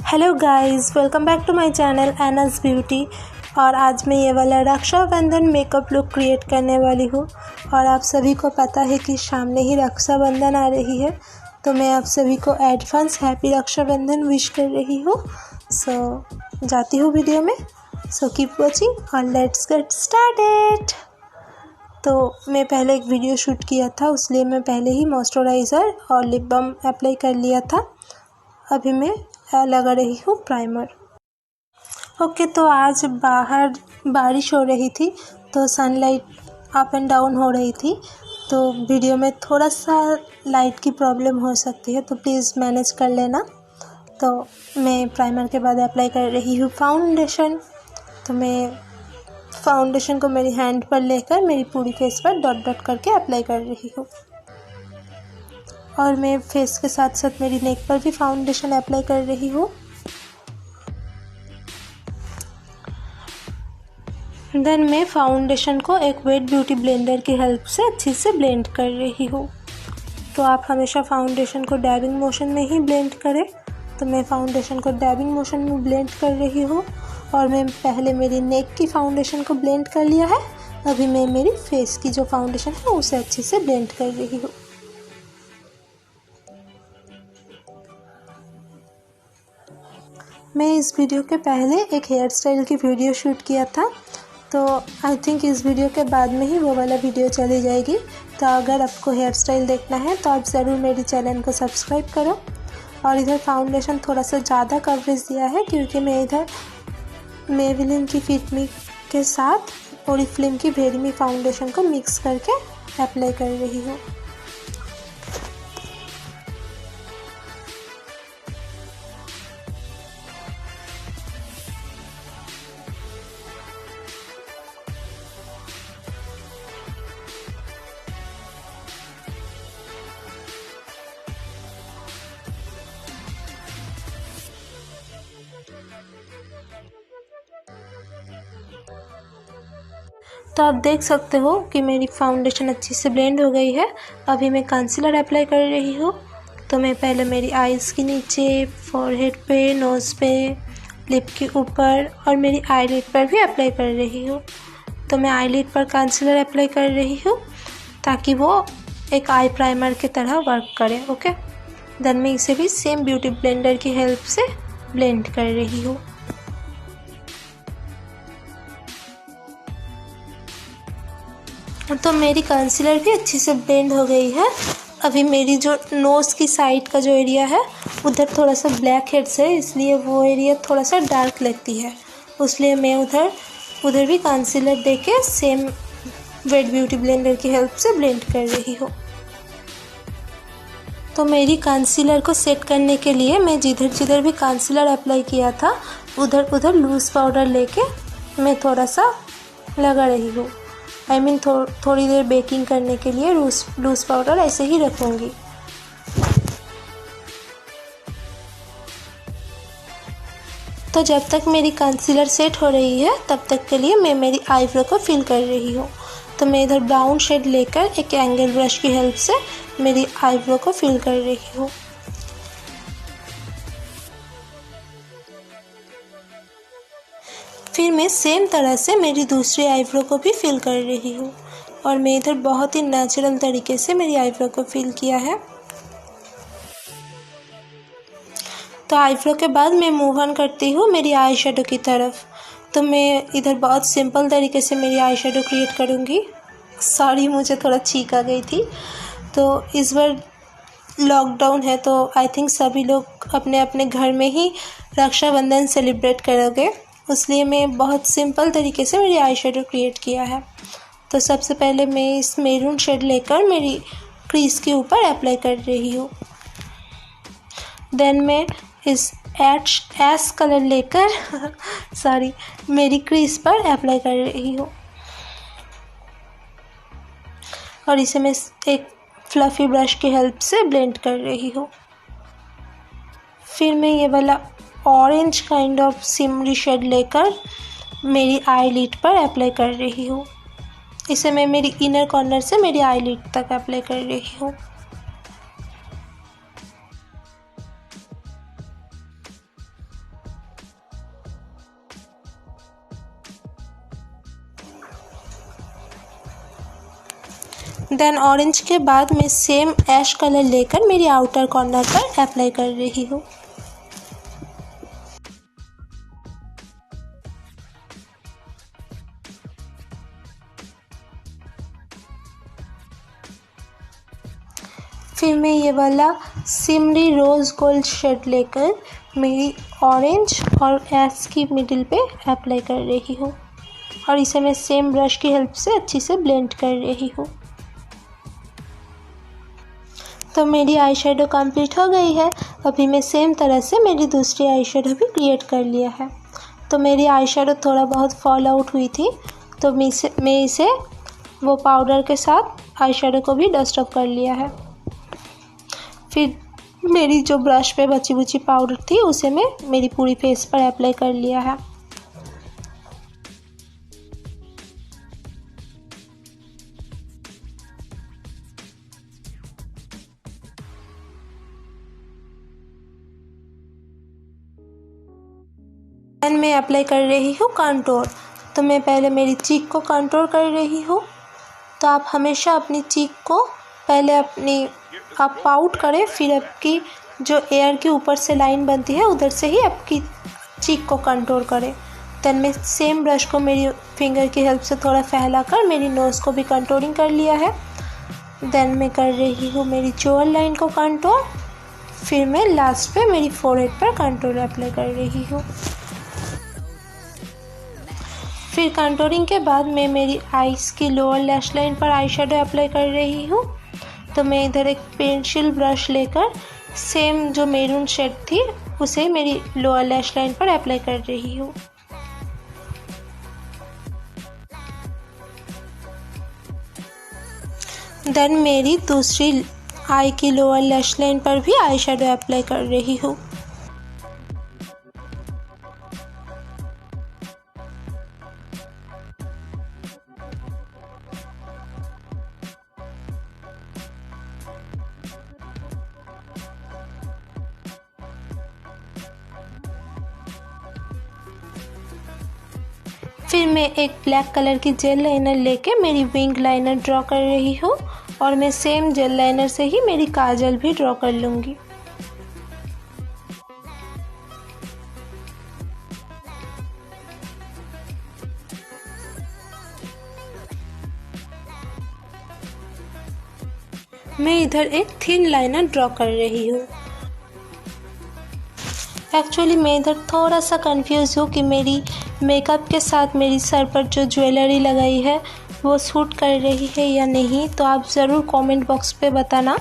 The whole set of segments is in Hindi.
Hello guys, welcome back to my channel एनाज ब्यूटी। और आज मैं ये वाला रक्षाबंधन मेकअप लुक क्रिएट करने वाली हूँ। और आप सभी को पता है कि सामने ही रक्षाबंधन आ रही है, तो मैं आप सभी को एडवांस हैप्पी रक्षाबंधन विश कर रही हूँ। जाती हूँ वीडियो में। कीप वॉचिंग और लेट्स गेट स्टार्टेड। तो मैं पहले एक वीडियो शूट किया था, इसलिए मैं पहले ही मॉइस्चराइज़र और लिप बाम अप्लाई कर लिया था। अभी मैं लगा रही हूँ प्राइमर। ओके, तो आज बाहर बारिश हो रही थी, तो सनलाइट अप एंड डाउन हो रही थी, तो वीडियो में थोड़ा सा लाइट की प्रॉब्लम हो सकती है, तो प्लीज़ मैनेज कर लेना। तो मैं प्राइमर के बाद अप्लाई कर रही हूँ फाउंडेशन। तो मैं फाउंडेशन को मेरी हैंड पर लेकर मेरी पूरी फेस पर डॉट डॉट करके अप्लाई कर रही हूँ। और मैं फेस के साथ साथ मेरी नेक पर भी फाउंडेशन अप्लाई कर रही हूँ। देन मैं फाउंडेशन को एक वेट ब्यूटी ब्लेंडर की हेल्प से अच्छे से ब्लेंड कर रही हूँ। तो आप हमेशा फाउंडेशन को डैबिंग मोशन में ही ब्लेंड करें। तो मैं फाउंडेशन को डैबिंग मोशन में ब्लेंड कर रही हूँ। और मैं पहले मेरी नेक की फाउंडेशन को ब्लेंड कर लिया है, अभी मैं मेरी फेस की जो फाउंडेशन है उसे अच्छे से ब्लेंड कर रही हूँ। मैं इस वीडियो के पहले एक हेयर स्टाइल की वीडियो शूट किया था, तो आई थिंक इस वीडियो के बाद में ही वो वाला वीडियो चली जाएगी। तो अगर आपको हेयर स्टाइल देखना है तो आप ज़रूर मेरी चैनल को सब्सक्राइब करो। और इधर फाउंडेशन थोड़ा सा ज़्यादा कवरेज दिया है, क्योंकि मैं इधर मेबेलिन की फिट मी के साथ ओरिफ्लेम की वेरी मी फाउंडेशन को मिक्स करके अप्लाई कर रही हूँ। तो आप देख सकते हो कि मेरी फाउंडेशन अच्छी से ब्लेंड हो गई है। अभी मैं कंसीलर अप्लाई कर रही हूँ। तो मैं पहले मेरी आईज़ के नीचे, फॉरहेड पे, नोज़ पे, लिप के ऊपर और मेरी आईलिड पर भी अप्लाई कर रही हूँ। तो मैं आईलिड पर कंसीलर अप्लाई कर रही हूँ ताकि वो एक आई प्राइमर की तरह वर्क करे। ओके, देन मैं इसे भी सेम ब्यूटी ब्लेंडर की हेल्प से ब्लेंड कर रही हूँ। तो मेरी कंसीलर भी अच्छी से ब्लेंड हो गई है। अभी मेरी जो नोज़ की साइड का जो एरिया है उधर थोड़ा सा ब्लैक हेड्स है, इसलिए वो एरिया थोड़ा सा डार्क लगती है, इसलिए मैं उधर भी कंसीलर देके सेम वेट ब्यूटी ब्लेंडर की हेल्प से ब्लेंड कर रही हूँ। तो मेरी कंसीलर को सेट करने के लिए मैं जिधर भी कंसीलर अप्लाई किया था उधर लूज़ पाउडर लेके मैं थोड़ा सा लगा रही हूँ। थोड़ी देर बेकिंग करने के लिए लूज़ पाउडर ऐसे ही रखूँगी। तो जब तक मेरी कंसीलर सेट हो रही है तब तक के लिए मैं मेरी आईब्रो को फिल कर रही हूँ। तो मैं इधर ब्राउन शेड लेकर एक एंगल ब्रश की हेल्प से मेरी आईब्रो को फिल कर रही हूँ। फिर मैं सेम तरह से मेरी दूसरी आईब्रो को भी फिल कर रही हूँ। और मैं इधर बहुत ही नेचुरल तरीके से मेरी आईब्रो को फिल किया है। तो आईब्रो के बाद मैं मूव ऑन करती हूँ मेरी आई शेडो की तरफ। तो मैं इधर बहुत सिंपल तरीके से मेरी आई शेडो क्रिएट करूँगी। सॉरी, मुझे थोड़ा छींक आ गई थी। तो इस बार लॉकडाउन है, तो आई थिंक सभी लोग अपने अपने घर में ही रक्षाबंधन सेलिब्रेट करोगे, इसलिए मैं बहुत सिंपल तरीके से मेरी आई शेडो क्रिएट किया है। तो सबसे पहले मैं इस मैरून शेड लेकर मेरी क्रीज के ऊपर अप्लाई कर रही हूँ। देन मैं इस ऐश कलर लेकर मेरी क्रीज पर अप्लाई कर रही हूँ। और इसे मैं एक फ्लफ़ी ब्रश की हेल्प से ब्लेंड कर रही हूँ। फिर मैं ये वाला orange kind of shimmery shade लेकर मेरी आईलिड पर अप्लाई कर रही हूँ। इसे मैं मेरी इनर कॉर्नर से मेरी आईलिड तक अप्लाई कर रही हूँ। देन ऑरेंज के बाद मैं सेम ऐश कलर लेकर मेरी आउटर कॉर्नर पर अप्लाई कर रही हूँ। फिर मैं ये वाला सिमरी रोज़ गोल्ड शेड लेकर मेरी ऑरेंज और ऐश की मिडिल पे अप्लाई कर रही हूँ और इसे मैं सेम ब्रश की हेल्प से अच्छी से ब्लेंड कर रही हूँ। तो मेरी आई शेडो कम्प्लीट हो गई है। अभी मैं सेम तरह से मेरी दूसरी आई शेडो भी क्रिएट कर लिया है। तो मेरी आई शेडो थोड़ा बहुत फॉल आउट हुई थी, तो मैं इसे वो पाउडर के साथ आई शेडो को भी डस्ट ऑफ कर लिया है। फिर मेरी जो ब्रश पे बची बुची पाउडर थी उसे मैं मेरी पूरी फेस पर अप्लाई कर लिया है। देन मैं अप्लाई कर रही हूँ कंटूर। तो मैं पहले मेरी चीक को कंटूर कर रही हूँ। तो आप हमेशा अपनी चीक को पहले आप आउट करें, फिर आपकी जो एयर के ऊपर से लाइन बनती है उधर से ही आपकी चीक को कंटूर करें। देन मैं सेम ब्रश को मेरी फिंगर की हेल्प से थोड़ा फैला कर मेरी नोज़ को भी कंटूरिंग कर लिया है। देन मैं कर रही हूँ मेरी जोअल लाइन को कंटूर। फिर मैं लास्ट पे मेरी फोरहेड पर कंटूर अप्लाई कर रही हूँ। फिर कंटूरिंग के बाद मैं मेरी आईज़ की लोअर लैश लाइन पर आई शेडो अप्लाई कर रही हूँ। तो मैं इधर एक पेंसिल ब्रश लेकर सेम जो मैरून शेड थी उसे मेरी लोअर लैश लाइन पर अप्लाई कर रही हूँ। देन मेरी दूसरी आई की लोअर लैश लाइन पर भी आई शेडो अप्लाई कर रही हूँ। फिर मैं एक ब्लैक कलर की जेल लाइनर लेके मेरी विंग लाइनर ड्रॉ कर रही हूँ और मैं सेम जेल लाइनर से ही मेरी काजल भी ड्रॉ कर लूँगी। मैं इधर एक थिन लाइनर ड्रॉ कर रही हूँ। एक्चुअली मैं इधर थोड़ा सा कंफ्यूज हूँ कि मेरी मेकअप के साथ मेरी सर पर जो ज्वेलरी लगाई है वो सूट कर रही है या नहीं, तो आप ज़रूर कमेंट बॉक्स पे बताना।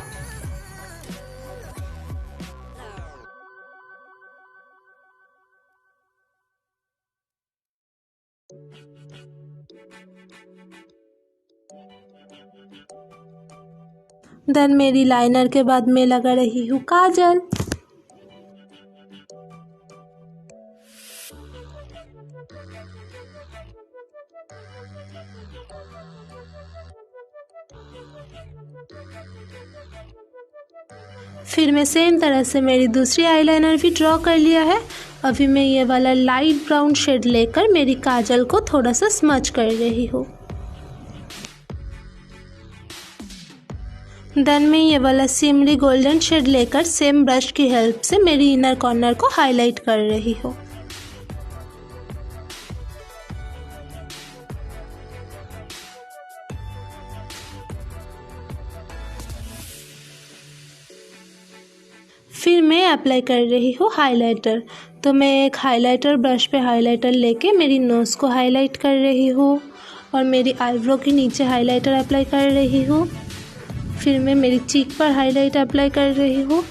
देन मेरी लाइनर के बाद मैं लगा रही हूँ काजल। फिर मैं सेम तरह से मेरी दूसरी आईलाइनर भी ड्रॉ कर लिया है। अभी मैं ये वाला लाइट ब्राउन शेड लेकर मेरी काजल को थोड़ा सा स्मच कर रही हूँ। देन मैं ये वाला सिमरी गोल्डन शेड लेकर सेम ब्रश की हेल्प से मेरी इनर कॉर्नर को हाईलाइट कर रही हूँ। फिर मैं अप्लाई कर रही हूँ हाइलाइटर। तो मैं एक हाइलाइटर ब्रश पे हाइलाइटर लेके मेरी नोज़ को हाईलाइट कर रही हूँ और मेरी आईब्रो के नीचे हाइलाइटर अप्लाई कर रही हूँ। फिर मैं मेरी चीक पर हाइलाइट अप्लाई कर रही हूँ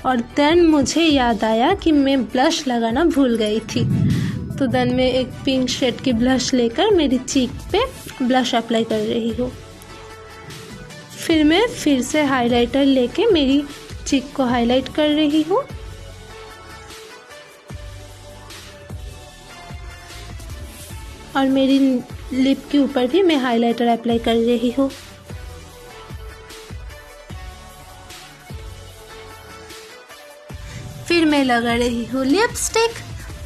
और देन मुझे याद आया कि मैं ब्लश लगाना भूल गई थी। तो देन मैं एक पिंक शेड की ब्लश लेकर मेरी चीक पे ब्लश अप्लाई कर रही हूँ। फिर मैं फिर से हाइलाइटर लेके मेरी चीक को हाईलाइट कर रही हूँ। और मेरी लिप के ऊपर भी मैं हाइलाइटर अप्लाई कर रही हूँ। फिर मैं लगा रही हूँ लिपस्टिक।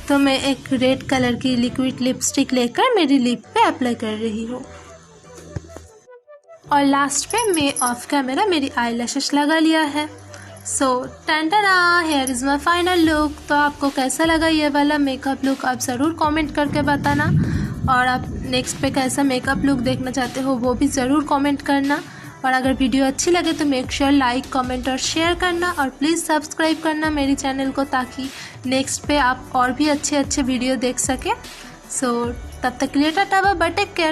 तो मैं एक रेड कलर की लिक्विड लिपस्टिक लेकर मेरी लिप पे अप्लाई कर रही हूँ। और लास्ट पे मैं ऑफ कैमरा मेरी आई लैशेस लगा लिया है। सो टैंटना, here is my final look. तो आपको कैसा लगा ये वाला मेकअप लुक आप ज़रूर कमेंट करके बताना, और आप नेक्स्ट पे कैसा मेकअप लुक देखना चाहते हो वो भी ज़रूर कमेंट करना। और अगर वीडियो अच्छी लगे तो मेक श्योर लाइक, कमेंट और शेयर करना, और प्लीज़ सब्सक्राइब करना मेरी चैनल को, ताकि नेक्स्ट पे आप और भी अच्छे वीडियो देख सकें। सो तब तक के लिए tata bye bye, take care.